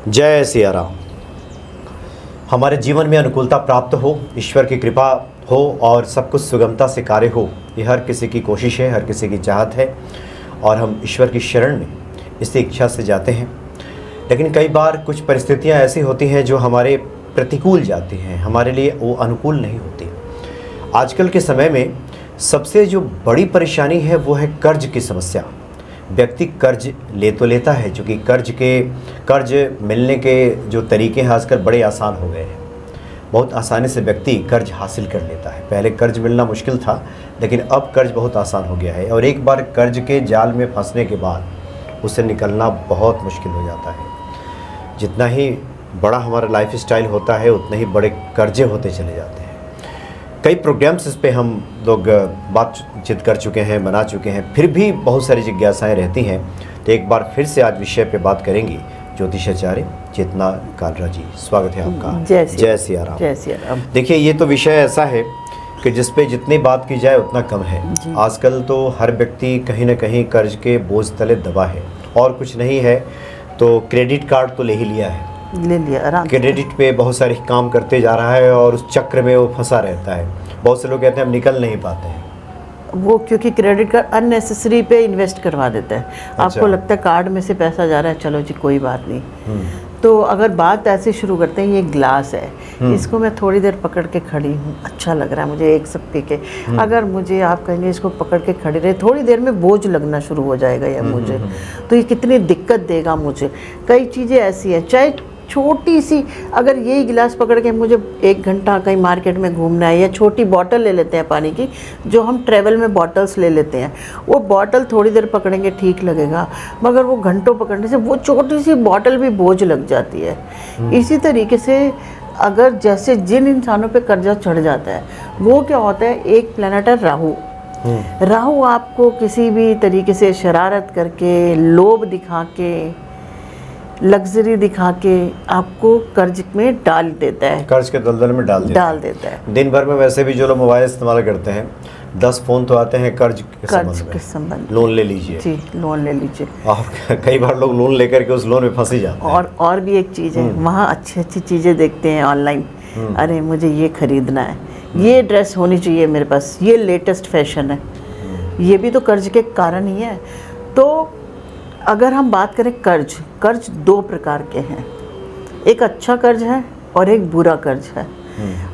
जय सिया राम। हमारे जीवन में अनुकूलता प्राप्त हो, ईश्वर की कृपा हो और सब कुछ सुगमता से कार्य हो, ये हर किसी की कोशिश है, हर किसी की चाहत है और हम ईश्वर की शरण में इसी इच्छा से जाते हैं। लेकिन कई बार कुछ परिस्थितियां ऐसी होती हैं जो हमारे प्रतिकूल जाती हैं, हमारे लिए वो अनुकूल नहीं होती। आजकल के समय में सबसे जो बड़ी परेशानी है वो है कर्ज की समस्या। व्यक्ति कर्ज ले तो लेता है, चूँकि कर्ज मिलने के जो तरीके हैं आजकल बड़े आसान हो गए हैं। बहुत आसानी से व्यक्ति कर्ज हासिल कर लेता है। पहले कर्ज मिलना मुश्किल था, लेकिन अब कर्ज बहुत आसान हो गया है और एक बार कर्ज के जाल में फंसने के बाद उससे निकलना बहुत मुश्किल हो जाता है। जितना ही बड़ा हमारा लाइफ स्टाइल होता है उतने ही बड़े कर्जे होते चले जाते हैं। कई प्रोग्राम्स इस पे हम लोग बातचीत कर चुके हैं, बना चुके हैं, फिर भी बहुत सारी जिज्ञासाएं रहती हैं। तो एक बार फिर से आज विषय पे बात करेंगी ज्योतिषाचार्य चेतना कालरा जी। स्वागत है आपका। जय सिया राम। जय सिया राम। देखिए, ये तो विषय ऐसा है कि जिस पे जितनी बात की जाए उतना कम है। आजकल तो हर व्यक्ति कहीं ना कहीं कर्ज के बोझ तले दबा है और कुछ नहीं है तो क्रेडिट कार्ड तो ले ही लिया है, ले लिया आराम। क्रेडिट पे बहुत सारे काम करते जा रहा है और उस चक्र में वो फंसा रहता है। बहुत से लोग कहते हैं हम निकल नहीं पाते हैं। वो क्योंकि क्रेडिट कार्ड अननेसेसरी पे इन्वेस्ट करवा देता है। अच्छा। आपको लगता है कार्ड में से पैसा जा रहा है, चलो जी कोई बात नहीं। तो अगर बात ऐसे शुरू करते हैं, ये ग्लास है, इसको मैं थोड़ी देर पकड़ के खड़ी हूँ, अच्छा लग रहा है मुझे, एक सब पी के। अगर मुझे आप कहेंगे इसको पकड़ के खड़ी रहे, थोड़ी देर में बोझ लगना शुरू हो जाएगा या मुझे, तो ये कितनी दिक्कत देगा मुझे। कई चीज़ें ऐसी हैं, चाहे छोटी सी, अगर यही गिलास पकड़ के मुझे 1 घंटा कहीं मार्केट में घूमना है, या छोटी बॉटल ले लेते हैं पानी की, जो हम ट्रैवल में बॉटल्स ले लेते हैं, वो बॉटल थोड़ी देर पकड़ेंगे ठीक लगेगा, मगर वो घंटों पकड़ने से वो छोटी सी बॉटल भी बोझ लग जाती है। इसी तरीके से अगर जैसे जिन इंसानों पे कर्जा चढ़ जाता है, वो क्या होता है, एक प्लैनेट है राहु। राहु आपको किसी भी तरीके से शरारत करके, लोभ दिखा के, लग्जरी दिखा के आपको कर्ज में डाल देता है, कर्ज के दलदल में डाल देता है। दिन भर में वैसे भी जो लोग मोबाइल इस्तेमाल करते हैं 10 फोन तो आते हैं कर्ज के संबंध। लोन ले लीजिए जी, लोन ले लीजिए। आप कई बार लोग लोन लेकर के उस लोन में फंस ही जाते हैं। और भी एक चीज़ है, वहाँ अच्छी चीज़ें देखते हैं ऑनलाइन। अरे मुझे ये खरीदना है, ये ड्रेस होनी चाहिए मेरे पास, ये लेटेस्ट फैशन है। ये भी तो कर्ज के कारण ही है। तो अगर हम बात करें कर्ज 2 प्रकार के हैं, एक अच्छा कर्ज है और एक बुरा कर्ज है।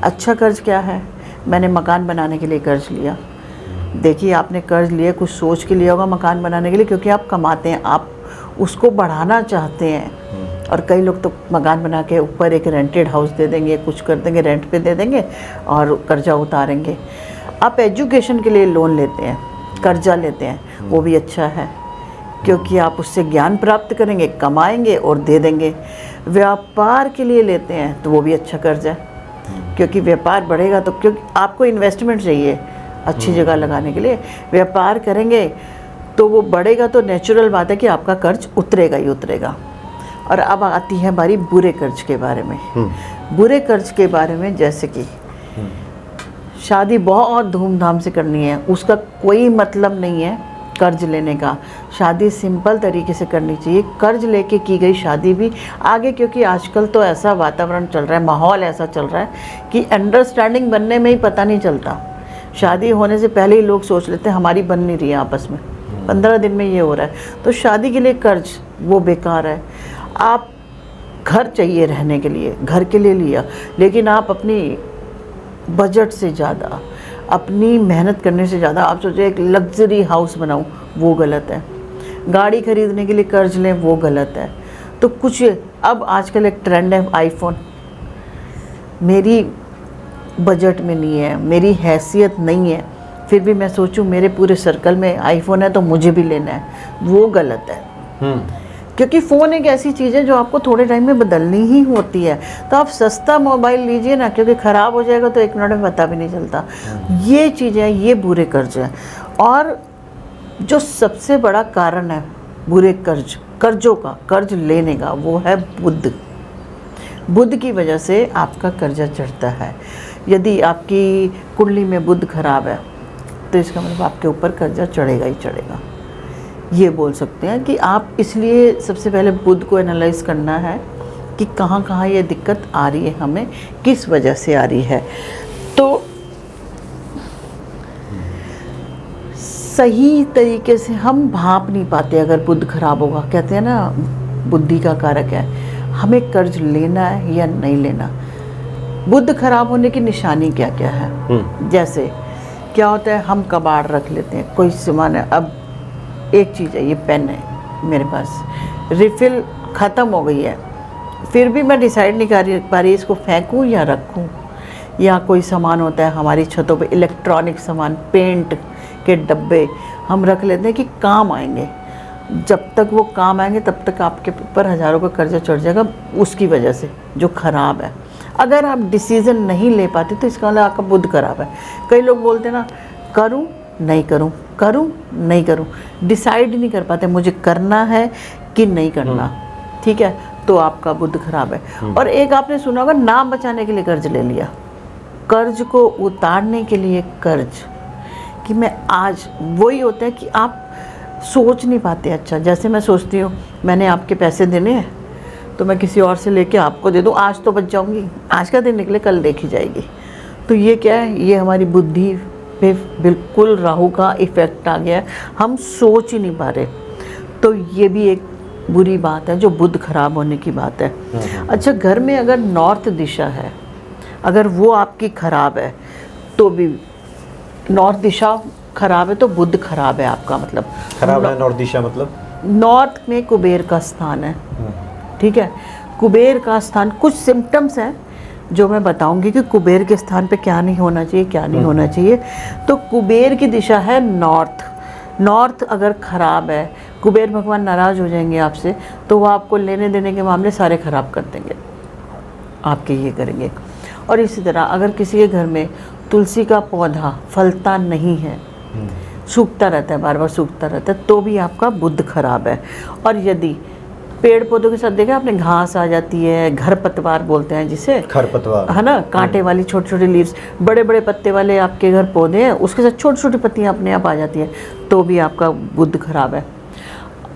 अच्छा कर्ज क्या है, मैंने मकान बनाने के लिए कर्ज लिया। देखिए, आपने कर्ज लिया कुछ सोच के लिया होगा मकान बनाने के लिए, क्योंकि आप कमाते हैं, आप उसको बढ़ाना चाहते हैं। और कई लोग तो मकान बना के ऊपर एक रेंटेड हाउस दे देंगे, कुछ कर देंगे, रेंट पे दे देंगे और कर्जा उतारेंगे। आप एजुकेशन के लिए लोन लेते हैं, कर्जा लेते हैं, वो भी अच्छा है, क्योंकि आप उससे ज्ञान प्राप्त करेंगे, कमाएंगे और दे देंगे। व्यापार के लिए लेते हैं तो वो भी अच्छा कर्ज है, क्योंकि व्यापार बढ़ेगा तो, क्योंकि आपको इन्वेस्टमेंट चाहिए अच्छी जगह लगाने के लिए, व्यापार करेंगे तो वो बढ़ेगा, तो नेचुरल बात है कि आपका कर्ज उतरेगा ही उतरेगा। और अब आती है बारी बुरे कर्ज के बारे में। बुरे कर्ज के बारे में, जैसे कि शादी बहुत धूमधाम से करनी है, उसका कोई मतलब नहीं है कर्ज लेने का। शादी सिंपल तरीके से करनी चाहिए। कर्ज लेके की गई शादी भी आगे, क्योंकि आजकल तो ऐसा वातावरण चल रहा है, माहौल ऐसा चल रहा है कि अंडरस्टैंडिंग बनने में ही पता नहीं चलता। शादी होने से पहले ही लोग सोच लेते हैं हमारी बन नहीं रही है आपस में, 15 दिन में ये हो रहा है। तो शादी के लिए कर्ज वो बेकार है। आप घर चाहिए रहने के लिए, घर के लिए लिया, लेकिन आप अपनी बजट से ज़्यादा, अपनी मेहनत करने से ज़्यादा आप सोचे एक लग्जरी हाउस बनाऊं, वो गलत है। गाड़ी खरीदने के लिए कर्ज लें, वो गलत है। तो कुछ अब आजकल एक ट्रेंड है आईफोन, मेरी बजट में नहीं है, मेरी हैसियत नहीं है, फिर भी मैं सोचूं मेरे पूरे सर्कल में आईफोन है तो मुझे भी लेना है, वो गलत है। क्योंकि फ़ोन एक ऐसी चीज़ है जो आपको थोड़े टाइम में बदलनी ही होती है। तो आप सस्ता मोबाइल लीजिए ना, क्योंकि ख़राब हो जाएगा तो 1 मिनट में पता भी नहीं चलता। ये चीज़ें, ये बुरे कर्ज हैं। और जो सबसे बड़ा कारण है बुरे कर्जों का, कर्ज लेने का, वो है बुध की वजह से आपका कर्जा चढ़ता है। यदि आपकी कुंडली में बुध खराब है तो इसका मतलब आपके ऊपर कर्जा चढ़ेगा ही चढ़ेगा। ये बोल सकते हैं कि आप, इसलिए सबसे पहले बुध को एनालाइज करना है कि कहाँ कहाँ ये दिक्कत आ रही है, हमें किस वजह से आ रही है। तो सही तरीके से हम भांप नहीं पाते अगर बुध खराब होगा। कहते हैं ना बुद्धि का कारक है, हमें कर्ज लेना है या नहीं लेना। बुध खराब होने की निशानी क्या क्या है? जैसे क्या होता है, हम कबाड़ रख लेते हैं, कोई सामान है, अब एक चीज़ है, ये पेन है मेरे पास, रिफ़िल ख़त्म हो गई है, फिर भी मैं डिसाइड नहीं कर पा रही इसको फेंकूं या रखूं। या कोई सामान होता है हमारी छतों पे, इलेक्ट्रॉनिक सामान, पेंट के डब्बे हम रख लेते हैं कि काम आएंगे, जब तक वो काम आएंगे तब तक आपके ऊपर हज़ारों का कर्जा चढ़ जाएगा उसकी वजह से जो ख़राब है। अगर आप डिसीज़न नहीं ले पाते तो इसका मतलब आपका बुध खराब है। कई लोग बोलते हैं ना, करूं नहीं करूं, करूं नहीं करूं, डिसाइड नहीं कर पाते मुझे करना है कि नहीं करना। ठीक है, तो आपका बुध खराब है। और एक आपने सुना होगा, नाम बचाने के लिए कर्ज ले लिया, कर्ज को उतारने के लिए कर्ज, कि मैं आज, वही होता है कि आप सोच नहीं पाते। अच्छा, जैसे मैं सोचती हूँ मैंने आपके पैसे देने हैं तो मैं किसी और से लेके आपको दे दूँ, आज तो बच जाऊँगी, आज का दिन निकले कल देखी जाएगी। तो ये क्या है, ये हमारी बुद्धि पे बिल्कुल राहु का इफ़ेक्ट आ गया है, हम सोच ही नहीं पा रहे। तो ये भी एक बुरी बात है, जो बुध खराब होने की बात है। अच्छा, घर में अगर नॉर्थ दिशा है, अगर वो आपकी खराब है तो भी, नॉर्थ दिशा खराब है तो बुध खराब है आपका, मतलब खराब है। नॉर्थ दिशा मतलब नॉर्थ में कुबेर का स्थान है। ठीक है, कुबेर का स्थान, कुछ सिम्टम्स हैं जो मैं बताऊंगी कि कुबेर के स्थान पे क्या नहीं होना चाहिए, क्या नहीं होना चाहिए। तो कुबेर की दिशा है नॉर्थ। नॉर्थ अगर ख़राब है, कुबेर भगवान नाराज़ हो जाएंगे आपसे, तो वो आपको लेने देने के मामले सारे ख़राब कर देंगे, आपके ये करेंगे। और इसी तरह अगर किसी के घर में तुलसी का पौधा फलता नहीं है, सूखता रहता है, बार बार सूखता रहता है, तो भी आपका बुध खराब है। और यदि पेड़ पौधों के साथ देखा आपने, घास आ जाती है, खरपतवार बोलते हैं जिसे, खरपतवार है ना, कांटे वाली छोटी छोटी लीव्स, बड़े बड़े पत्ते वाले आपके घर पौधे हैं, उसके साथ छोटी छोटी पत्तियां अपने आप आ जाती हैं, तो भी आपका बुध खराब है।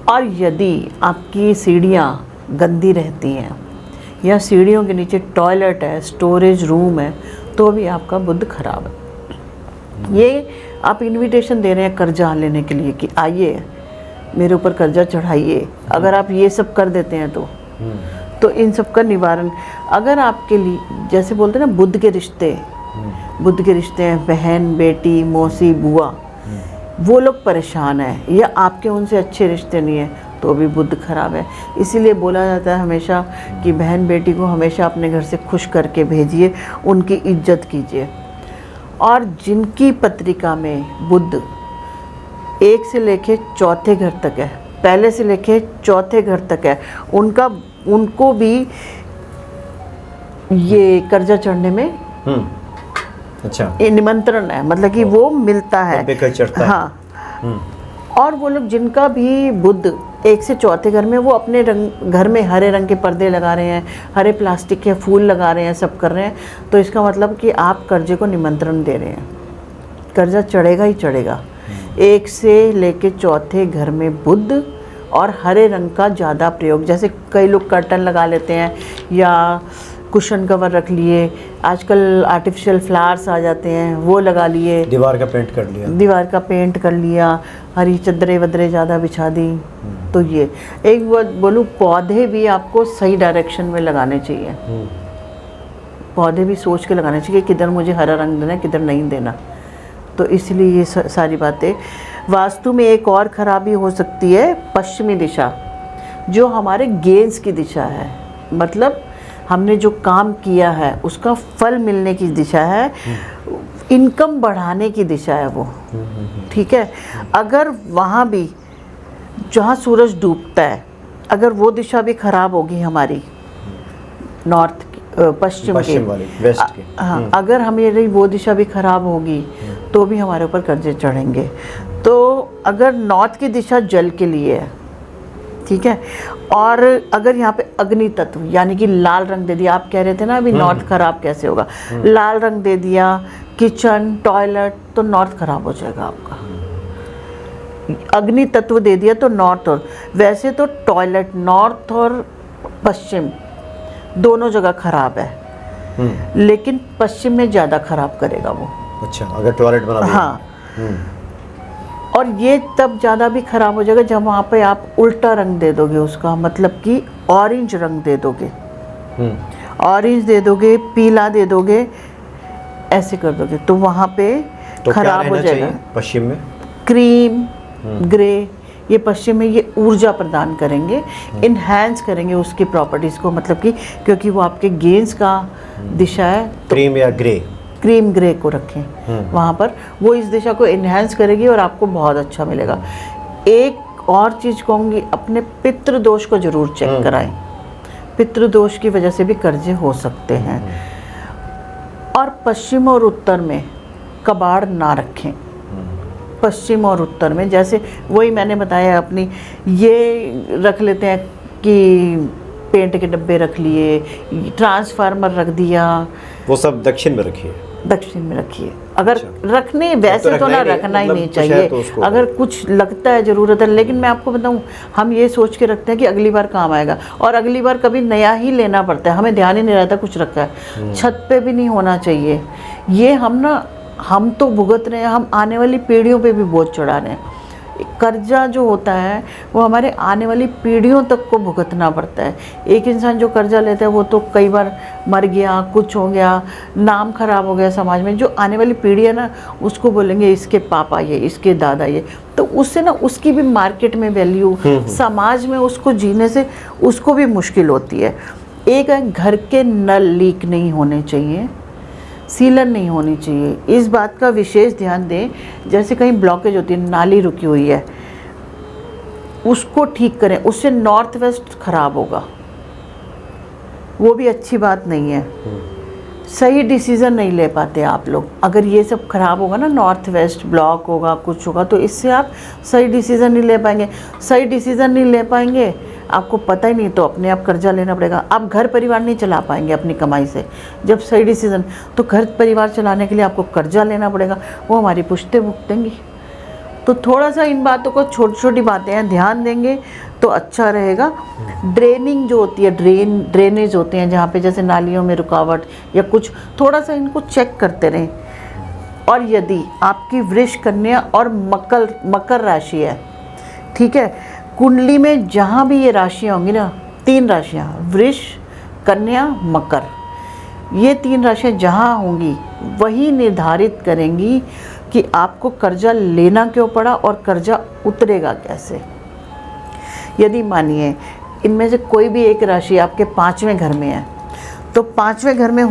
और यदि आपकी सीढ़ियाँ गंदी रहती हैं या सीढ़ियों के नीचे टॉयलेट है, स्टोरेज रूम है, तो भी आपका बुध खराब है। ये आप इनविटेशन दे रहे हैं कर्जा लेने के लिए कि आइए मेरे ऊपर कर्जा चढ़ाइए। अगर आप ये सब कर देते हैं तो इन सब का निवारण, अगर आपके लिए, जैसे बोलते हैं ना, बुध के रिश्ते, बुध के रिश्ते हैं, बहन बेटी मौसी बुआ, वो लोग परेशान हैं या आपके उनसे अच्छे रिश्ते नहीं हैं, तो भी बुध खराब है। इसीलिए बोला जाता है हमेशा कि बहन बेटी को हमेशा अपने घर से खुश करके भेजिए, उनकी इज्जत कीजिए। और जिनकी पत्रिका में बुध 1 से लेके चौथे घर तक है, पहले से लेके चौथे घर तक है, उनको भी ये कर्जा चढ़ने में अच्छा निमंत्रण है, मतलब कि वो मिलता है। चढ़ता हाँ। और वो लोग जिनका भी बुध 1 से चौथे घर में, वो अपने घर में हरे रंग के पर्दे लगा रहे हैं, हरे प्लास्टिक के फूल लगा रहे हैं, सब कर रहे हैं, तो इसका मतलब कि आप कर्जे को निमंत्रण दे रहे हैं, कर्जा चढ़ेगा ही चढ़ेगा। 1 से लेके चौथे घर में बुध और हरे रंग का ज़्यादा प्रयोग, जैसे कई लोग कर्टन लगा लेते हैं या कुशन कवर रख लिए, आजकल आर्टिफिशियल फ्लावर्स आ जाते हैं वो लगा लिए, दीवार का पेंट कर लिया, दीवार का पेंट कर लिया, हरी चद्दरें वदरे ज़्यादा बिछा दी। तो ये एक बात बोलूँ, पौधे भी आपको सही डायरेक्शन में लगाने चाहिए। पौधे भी सोच के लगाने चाहिए किधर मुझे हरा रंग देना है, किधर नहीं देना। तो इसलिए ये सारी बातें। वास्तु में एक और ख़राबी हो सकती है, पश्चिमी दिशा, जो हमारे गेंस की दिशा है, मतलब हमने जो काम किया है उसका फल मिलने की दिशा है, इनकम बढ़ाने की दिशा है वो। ठीक है, अगर वहाँ भी जहाँ सूरज डूबता है, अगर वो दिशा भी खराब होगी हमारी, नॉर्थ पश्चिम वाली, वेस्ट की, हाँ, अगर हमारी वो दिशा भी खराब होगी तो भी हमारे ऊपर कर्जे चढ़ेंगे। तो अगर नॉर्थ की दिशा जल के लिए है, ठीक है, और अगर यहाँ पे अग्नि तत्व यानी कि लाल रंग दे दिया, आप कह रहे थे ना अभी नॉर्थ खराब कैसे होगा, लाल रंग दे दिया किचन टॉयलेट, तो नॉर्थ खराब हो जाएगा आपका। अग्नि तत्व दे दिया तो नॉर्थ, और वैसे तो टॉयलेट नॉर्थ और पश्चिम दोनों जगह खराब है, लेकिन पश्चिम में ज़्यादा खराब करेगा वो। अच्छा, अगर टॉयलेट बना दिया। हाँ, और ये तब ज़्यादा भी खराब हो जाएगा जब वहाँ पे आप उल्टा रंग दे दोगे उसका, मतलब कि ऑरेंज रंग दे दोगे, ऑरेंज दे दोगे, पीला दे दोगे, ऐसे कर दोगे तो वहाँ पे तो खराब हो जाएगा। पश्चिम में क्रीम, ग्रे, ये पश्चिम में ये ऊर्जा प्रदान करेंगे, इन्हेंस करेंगे उसकी प्रॉपर्टीज़ को, मतलब कि क्योंकि वो आपके गेंस का दिशा है। क्रीम या ग्रे, क्रीम ग्रे को रखें वहाँ पर, वो इस दिशा को इन्हेंस करेगी और आपको बहुत अच्छा मिलेगा। एक और चीज़ कहूँगी, अपने पितृदोष को ज़रूर चेक कराएं। पितृदोष की वजह से भी कर्जे हो सकते हैं। और पश्चिम और उत्तर में कबाड़ ना रखें। पश्चिम और उत्तर में, जैसे वही मैंने बताया अपनी, ये रख लेते हैं कि पेंट के डब्बे रख लिए, ट्रांसफार्मर रख दिया, वो सब दक्षिण में रखिए, दक्षिण में रखिए। अगर रखने वैसे तो ना रखना ही नहीं चाहिए, अगर कुछ लगता है ज़रूरत है। लेकिन मैं आपको बताऊं, हम ये सोच के रखते हैं कि अगली बार काम आएगा, और अगली बार कभी नया ही लेना पड़ता है, हमें ध्यान ही नहीं रहता कुछ रखा है। छत पे भी नहीं होना चाहिए ये। हम तो भुगत रहे हैं, हम आने वाली पीढ़ियों पे भी बोझ चढ़ा रहे हैं। कर्जा जो होता है वो हमारे आने वाली पीढ़ियों तक को भुगतना पड़ता है। एक इंसान जो कर्जा लेता है वो तो कई बार मर गया, कुछ हो गया, नाम खराब हो गया समाज में, जो आने वाली पीढ़ी है ना उसको बोलेंगे इसके पापा ये, इसके दादा ये, तो उससे ना उसकी भी मार्केट में वैल्यू, समाज में उसको जीने से उसको भी मुश्किल होती है। एक है, घर के नल लीक नहीं होने चाहिए, सीलन नहीं होनी चाहिए, इस बात का विशेष ध्यान दें। जैसे कहीं ब्लॉकेज होती है, नाली रुकी हुई है, उसको ठीक करें, उससे नॉर्थ वेस्ट खराब होगा, वो भी अच्छी बात नहीं है। सही डिसीज़न नहीं ले पाते आप लोग। अगर ये सब खराब होगा ना, नॉर्थ वेस्ट ब्लॉक होगा, कुछ होगा, तो इससे आप सही डिसीज़न नहीं ले पाएंगे। सही डिसीज़न नहीं ले पाएंगे, आपको पता ही नहीं, तो अपने आप कर्जा लेना पड़ेगा। आप घर परिवार नहीं चला पाएंगे अपनी कमाई से। जब सही डिसीज़न, तो घर परिवार चलाने के लिए आपको कर्जा लेना पड़ेगा, वो हमारी पुश्तें भुगतेंगी। तो थोड़ा सा इन बातों को, छोटी छोटी बातें हैं, ध्यान देंगे तो अच्छा रहेगा। ड्रेनिंग जो होती है, ड्रेनेज होते हैं जहाँ पे जैसे नालियों में रुकावट या कुछ, थोड़ा सा इनको चेक करते रहें। और यदि आपकी वृष, कन्या और मकर राशि है, ठीक है, कुंडली में जहाँ भी ये राशियाँ होंगी ना, 3 राशियाँ, वृष, कन्या, मकर, ये 3 राशियाँ जहाँ होंगी वही निर्धारित करेंगी कि आपको कर्जा लेना क्यों पड़ा और कर्जा उतरेगा कैसे। यदि मानिए इनमें से कोई भी एक राशि आपके 5वें घर में है, तो 5वें घर में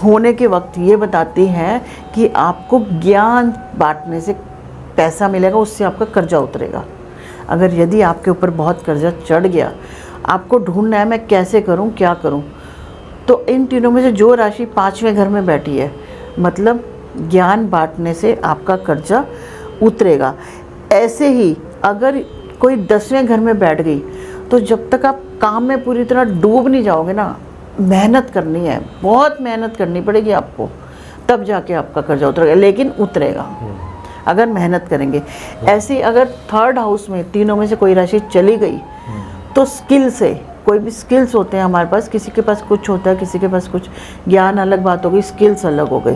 होने के वक्त ये बताती है कि आपको ज्ञान बांटने से पैसा मिलेगा, उससे आपका कर्जा उतरेगा। अगर यदि आपके ऊपर बहुत कर्जा चढ़ गया, आपको ढूंढना है मैं कैसे करूं, क्या करूं, तो इन तीनों में से जो राशि 5वें घर में बैठी है, मतलब ज्ञान बांटने से आपका कर्जा उतरेगा। ऐसे ही अगर कोई 10वें घर में बैठ गई, तो जब तक आप काम में पूरी तरह डूब नहीं जाओगे ना, मेहनत करनी है, बहुत मेहनत करनी पड़ेगी आपको, तब जाके आपका कर्जा उतरेगा, लेकिन उतरेगा अगर मेहनत करेंगे। ऐसे ही अगर 3rd हाउस में तीनों में से कोई राशि चली गई, तो स्किल से, कोई भी स्किल्स होते हैं हमारे पास, किसी के पास कुछ होता है, किसी के पास कुछ, ज्ञान अलग बात हो गई, स्किल्स अलग हो गई,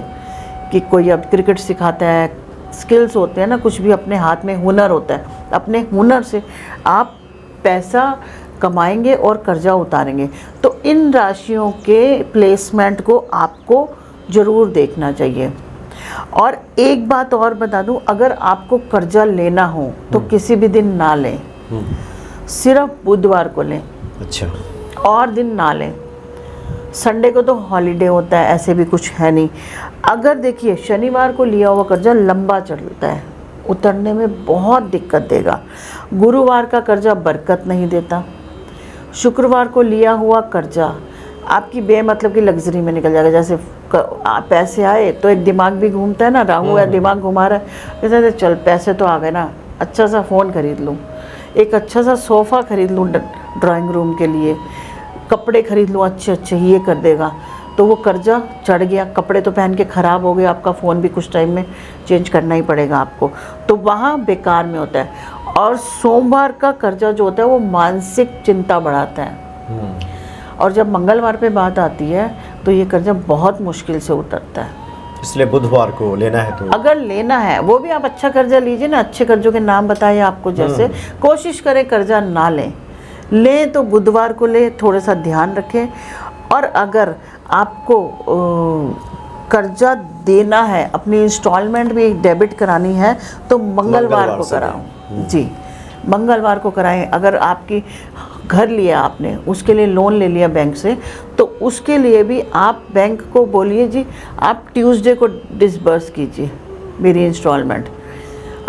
कि कोई अब क्रिकेट सिखाता है, स्किल्स होते हैं ना, कुछ भी अपने हाथ में हुनर होता है, अपने हुनर से आप पैसा कमाएंगे और कर्जा उतारेंगे। तो इन राशियों के प्लेसमेंट को आपको ज़रूर देखना चाहिए। और एक बात और बता दूं, अगर आपको कर्जा लेना हो तो किसी भी दिन ना लें, सिर्फ बुधवार को लें। अच्छा, और दिन ना लें। संडे को तो हॉलीडे होता है, ऐसे भी कुछ है नहीं। अगर देखिए शनिवार को लिया हुआ कर्जा लंबा चलता है, उतरने में बहुत दिक्कत देगा। गुरुवार का कर्जा बरकत नहीं देता। शुक्रवार को लिया हुआ कर्जा आपकी बेमतलब की लग्जरी में निकल जाएगा। जैसे पैसे आए तो एक दिमाग भी घूमता है ना, राहु है, दिमाग घुमा रहा है, जैसे चल पैसे तो आ गए ना, अच्छा सा फ़ोन खरीद लूँ, एक अच्छा सा सोफ़ा खरीद लूँ ड्राइंग रूम के लिए, कपड़े खरीद लूँ अच्छे अच्छे, ये कर देगा। तो वो कर्जा चढ़ गया, कपड़े तो पहन के ख़राब हो गए, आपका फ़ोन भी कुछ टाइम में चेंज करना ही पड़ेगा आपको, तो वहाँ बेकार में होता है। और सोमवार का कर्जा जो होता है वो मानसिक चिंता बढ़ाता है। और जब मंगलवार पे बात आती है तो ये कर्जा बहुत मुश्किल से उतरता है। इसलिए बुधवार को लेना है तो अगर लेना है, वो भी आप अच्छा कर्जा लीजिए ना, अच्छे कर्जों के नाम बताए आपको, जैसे कोशिश करें कर्जा ना लें तो बुधवार को ले, थोड़ा सा ध्यान रखें। और अगर आपको कर्जा देना है, अपनी इंस्टॉलमेंट भी डेबिट करानी है तो मंगलवार को कराओ जी, मंगलवार को कराएं। अगर आपकी घर लिया आपने, उसके लिए लोन ले लिया बैंक से, तो उसके लिए भी आप बैंक को बोलिए जी आप ट्यूसडे को डिसबर्स कीजिए मेरी इंस्टॉलमेंट।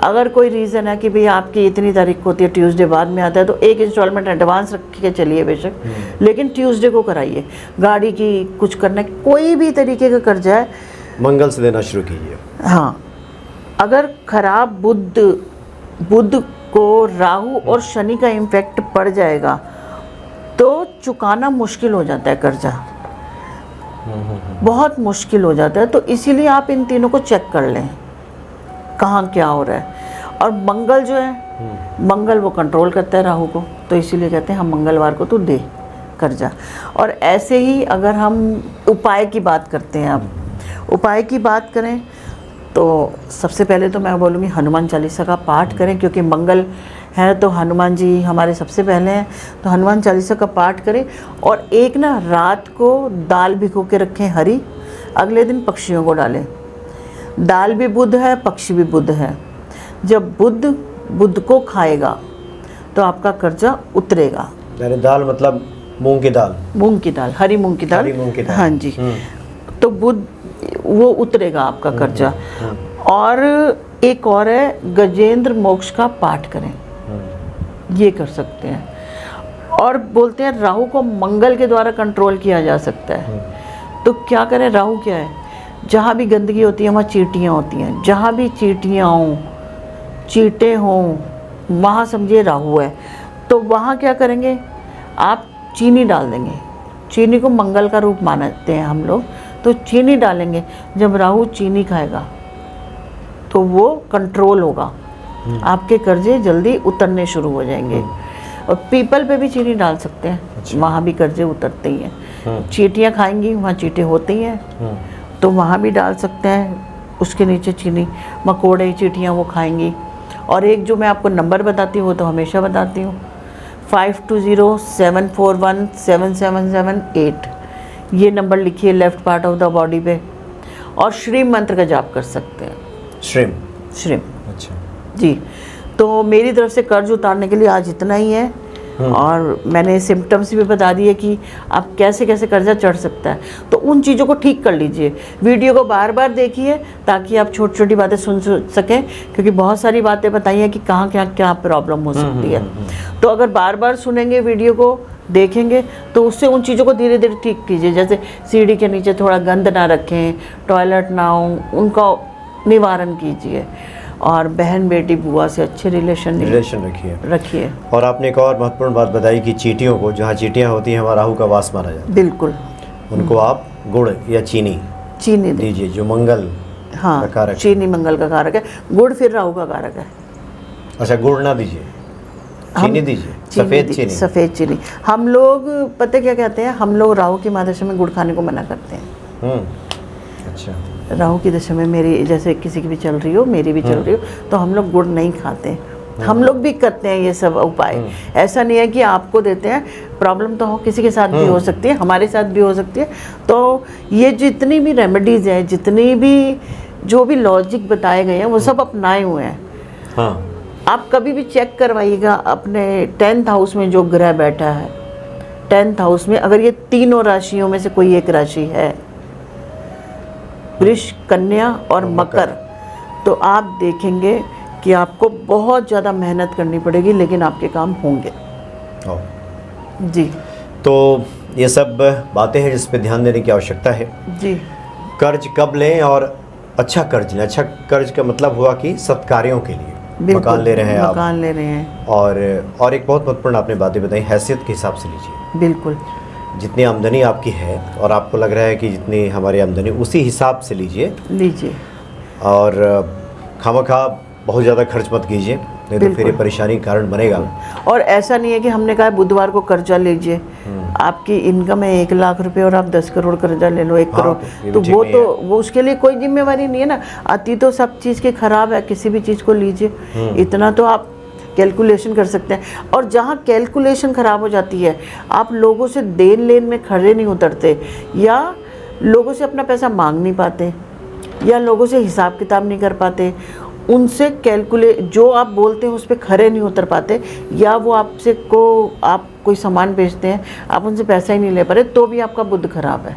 अगर कोई रीज़न है कि भाई आपकी इतनी तारीख को होती है, ट्यूसडे बाद में आता है, तो एक इंस्टॉलमेंट एडवांस रख के चलिए बेशक, लेकिन ट्यूसडे को कराइए। गाड़ी की कुछ करना, कोई भी तरीके का कर्जा है मंगल से देना शुरू कीजिए। हाँ, अगर खराब बुध को राहु और शनि का इम्पैक्ट पड़ जाएगा तो चुकाना मुश्किल हो जाता है कर्जा, बहुत मुश्किल हो जाता है। तो इसीलिए आप इन तीनों को चेक कर लें कहाँ क्या हो रहा है। और मंगल जो है, मंगल वो कंट्रोल करता है राहु को, तो इसीलिए कहते हैं हम मंगलवार को तो दे कर्जा। और ऐसे ही अगर हम उपाय की बात करते हैं, आप उपाय की बात करें तो सबसे पहले तो मैं बोलूँगी हनुमान चालीसा का पाठ करें, क्योंकि मंगल है तो हनुमान जी हमारे सबसे पहले हैं, तो हनुमान चालीसा का पाठ करें। और एक ना रात को दाल भिगो के रखें हरी, अगले दिन पक्षियों को डालें। दाल भी बुध है, पक्षी भी बुध है। जब बुध को खाएगा तो आपका कर्जा उतरेगा। यानी दाल मतलब मूंग की दाल, हरी मूंग की दाल, हाँ जी। तो बुध वो उतरेगा आपका कर्जा। और एक और है गजेंद्र मोक्ष का पाठ करें, ये कर सकते हैं। और बोलते हैं राहु को मंगल के द्वारा कंट्रोल किया जा सकता है, तो क्या करें? राहु क्या है, जहाँ भी गंदगी होती है वहाँ चींटियाँ होती हैं, जहाँ भी चींटियाँ हों, चींटे हों, वहाँ समझिए राहु है। तो वहाँ क्या करेंगे, आप चीनी डाल देंगे। चीनी को मंगल का रूप मानते हैं हम लोग, तो चीनी डालेंगे। जब राहु चीनी खाएगा तो वो कंट्रोल होगा, आपके कर्जे जल्दी उतरने शुरू हो जाएंगे। और पीपल पे भी चीनी डाल सकते हैं, वहाँ भी कर्जे उतरते ही हैं। चींटियाँ खाएंगी, वहाँ चींटे होते ही हैं, तो वहाँ भी डाल सकते हैं उसके नीचे चीनी। मकोड़े चींटियाँ वो खाएंगी। और एक जो मैं आपको नंबर बताती हूँ वो तो हमेशा बताती हूँ, 5207417778। ये नंबर लिखिए left part of the body पे, और श्रीम मंत्र का जाप कर सकते हैं। श्रीम अच्छा जी। तो मेरी तरफ से कर्ज उतारने के लिए आज इतना ही है। और मैंने सिम्टम्स भी बता दिए कि आप कैसे कैसे कर्जा चढ़ सकता है, तो उन चीज़ों को ठीक कर लीजिए। वीडियो को बार बार देखिए ताकि आप छोटी छोटी बातें सुन सकें, क्योंकि बहुत सारी बातें बताई हैं कि कहाँ क्या क्या प्रॉब्लम हो सकती है। तो अगर बार बार सुनेंगे, वीडियो को देखेंगे, तो उससे उन चीज़ों को धीरे धीरे ठीक कीजिए। जैसे सीढ़ी के नीचे थोड़ा गंद ना रखें, टॉयलेट ना हो, उनका निवारण कीजिए। और बहन बेटी बुआ से अच्छे रिलेशन रखिए। और आपने एक और महत्वपूर्ण बात बताई कि चींटियों को, जहाँ चींटियाँ होती हैं वहाँ राहु का वास माना जाता है। बिल्कुल, उनको आप गुड़ या चीनी दीजिए, जो मंगल का कारक। चीनी मंगल का कारक है, गुड़ फिर राहु का कारक है। अच्छा, गुड़ ना दीजिए, चीनी दीजिए, सफ़ेद चीनी। हम लोग पता क्या कहते हैं, हम लोग राहु की महादशा में गुड़ खाने को मना करते हैं। अच्छा, राहु की दशा में मेरी, जैसे किसी की भी चल रही हो, मेरी भी चल रही हो, तो हम लोग गुड़ नहीं खाते। हम लोग भी करते हैं ये सब उपाय। ऐसा नहीं है कि आपको देते हैं, प्रॉब्लम तो हो किसी के साथ भी हो सकती है, हमारे साथ भी हो सकती है। तो ये जितनी भी रेमेडीज़ हैं, जितनी भी जो भी लॉजिक बताए गए हैं, वो सब अपनाए हुए हैं। आप कभी भी चेक करवाइएगा अपने 10th हाउस में जो ग्रह बैठा है, 10th हाउस में अगर ये तीनों राशियों में से कोई एक राशि है, वृष, कन्या और मकर, तो आप देखेंगे कि आपको बहुत ज़्यादा मेहनत करनी पड़ेगी, लेकिन आपके काम होंगे जी। तो ये सब बातें हैं जिस पे ध्यान देने की आवश्यकता है जी। कर्ज कब लें, और अच्छा कर्ज लें। अच्छा कर्ज का मतलब हुआ कि सत्कार्यों के लिए मकान ले रहे हैं आप, मकान ले रहे हैं। और एक बहुत महत्वपूर्ण आपने बातें बताई, हैसियत के हिसाब से लीजिए। बिल्कुल, जितनी आमदनी आपकी है और आपको लग रहा है कि जितनी हमारी आमदनी, उसी हिसाब से लीजिए। और खामखा बहुत ज़्यादा खर्च मत कीजिए, नहीं तो फिर ये परेशानी का कारण बनेगा। और ऐसा नहीं है कि हमने कहा बुधवार को कर्जा लीजिए, आपकी इनकम है 1 लाख रुपए और आप 10 करोड़ कर्जा ले लो, 1 हाँ, करोड़, ये तो भी ठीक वो नहीं तो वो उसके लिए कोई जिम्मेवारी नहीं है ना। अति तो सब चीज़ की खराब है, किसी भी चीज़ को लीजिए, इतना तो आप कैलकुलेशन कर सकते हैं। और जहाँ कैलकुलेशन ख़राब हो जाती है, आप लोगों से देन लेन में खड़े नहीं उतरते, या लोगों से अपना पैसा मांग नहीं पाते, या लोगों से हिसाब किताब नहीं कर पाते, उनसे जो आप बोलते हैं उस पर खरे नहीं उतर पाते, या वो आपसे आप कोई सामान बेचते हैं, आप उनसे पैसा ही नहीं ले पा रहे, तो भी आपका बुद्ध खराब है।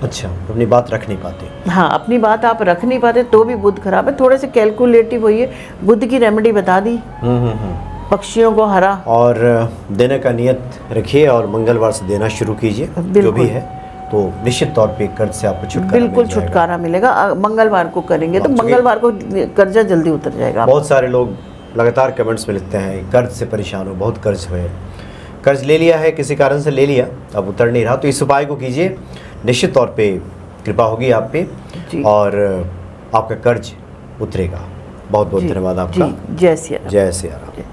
अच्छा, अपनी बात रख नहीं पाते। हाँ, अपनी बात आप रख नहीं पाते तो भी बुद्ध खराब है। थोड़े से कैलकुलेटिव होइए। बुद्ध की रेमेडी बता दी, पक्षियों को हरा, और देने का नियत रखिए और मंगलवार से देना शुरू कीजिए, जो भी है, तो निश्चित तौर पे कर्ज से आपको छुटकारा बिल्कुल मिल जाएगा। छुटकारा मिलेगा। मंगलवार को करेंगे तो मंगलवार को कर्जा जल्दी उतर जाएगा। बहुत सारे लोग लगातार कमेंट्स में लिखते हैं कर्ज से परेशान हो, बहुत कर्ज हुए, कर्ज ले लिया है, किसी कारण से ले लिया, अब उतर नहीं रहा, तो इस उपाय को कीजिए, निश्चित तौर पे कृपा होगी आप पे और आपका कर्ज उतरेगा। बहुत बहुत धन्यवाद आपका। जय सिया राम। जय सिया राम।